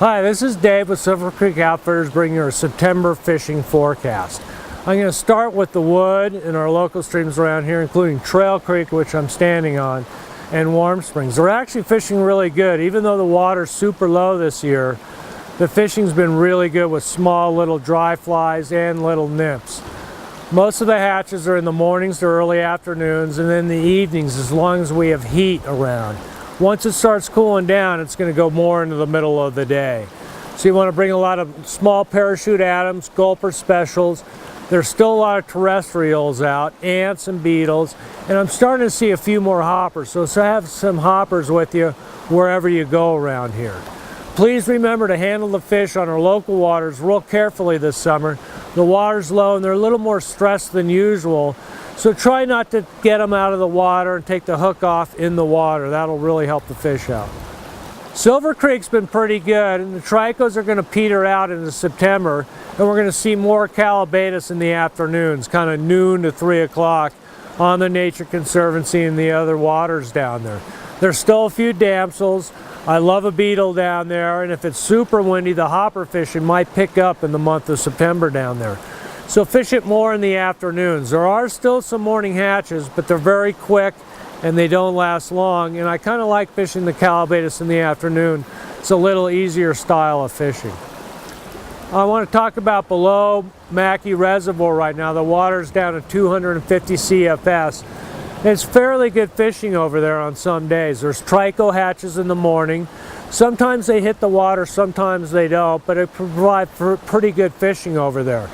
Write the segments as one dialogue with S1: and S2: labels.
S1: Hi, this is Dave with Silver Creek Outfitters bringing you a September fishing forecast. I'm going to start with the wood in our local streams around here, including Trail Creek, which I'm standing on, and Warm Springs. They're actually fishing really good. Even though the water's super low this year, the fishing's been really good with small little dry flies and little nymphs. Most of the hatches are in the mornings to early afternoons, and then the evenings as long as we have heat around. Once it starts cooling down, it's going to go more into the middle of the day. So you want to bring a lot of small parachute Adams, gulper specials. There's still a lot of terrestrials out, ants and beetles, and I'm starting to see a few more hoppers. So have some hoppers with you wherever you go around here. Please remember to handle the fish on our local waters real carefully this summer. The water's low and they're a little more stressed than usual. So try not to get them out of the water and take the hook off in the water. That'll really help the fish out. Silver Creek's been pretty good, and the tricos are going to peter out into September, and we're going to see more calabatus in the afternoons, kind of noon to 3 o'clock on the Nature Conservancy and the other waters down there. There's still a few damsels. I love a beetle down there, and if it's super windy, the hopper fishing might pick up in the month of September down there. So fish it more in the afternoons. There are still some morning hatches, but they're very quick and they don't last long. And I kind of like fishing the calabatus in the afternoon. It's a little easier style of fishing. I want to talk about below Mackey Reservoir right now. The water's down to 250 CFS. It's fairly good fishing over there on some days. There's trico hatches in the morning. Sometimes they hit the water, sometimes they don't, but it provides pretty good fishing over there.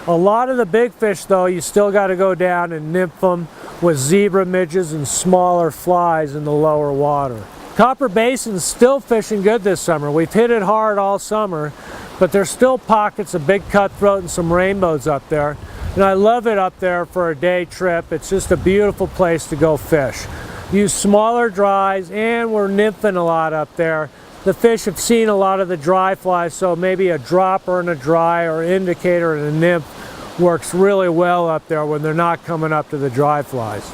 S1: A lot of the big fish, though, you still got to go down and nymph them with zebra midges and smaller flies in the lower water. Copper Basin's still fishing good this summer. We've hit it hard all summer, but there's still pockets of big cutthroat and some rainbows up there. And I love it up there for a day trip. It's just a beautiful place to go fish. Use smaller dries, and we're nymphing a lot up there. The fish have seen a lot of the dry flies, so maybe a dropper and a dry or indicator and a nymph works really well up there when they're not coming up to the dry flies.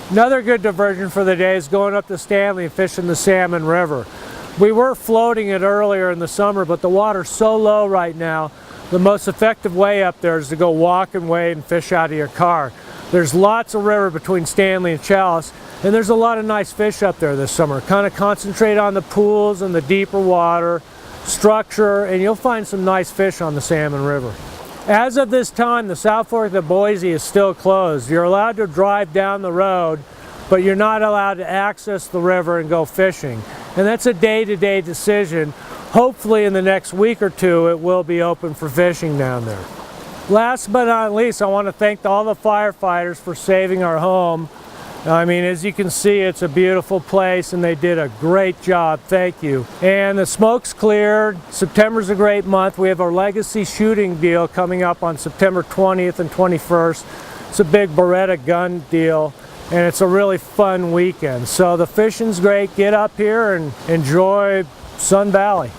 S1: Another good diversion for the day is going up to Stanley and fishing the Salmon River. We were floating it earlier in the summer, but the water's so low right now, the most effective way up there is to go walk and wade and fish out of your car. There's lots of river between Stanley and Chalice, and there's a lot of nice fish up there this summer. Kind of concentrate on the pools and the deeper water structure, and you'll find some nice fish on the Salmon River. As of this time, the South Fork of Boise is still closed. You're allowed to drive down the road, but you're not allowed to access the river and go fishing. And that's a day-to-day decision. Hopefully in the next week or two it will be open for fishing down there. Last but not least, I want to thank all the firefighters for saving our home. I mean, as you can see, it's a beautiful place and they did a great job. Thank you. And the smoke's cleared. September's a great month. We have our legacy shooting deal coming up on September 20th and 21st. It's a big Beretta gun deal and it's a really fun weekend. So the fishing's great. Get up here and enjoy Sun Valley.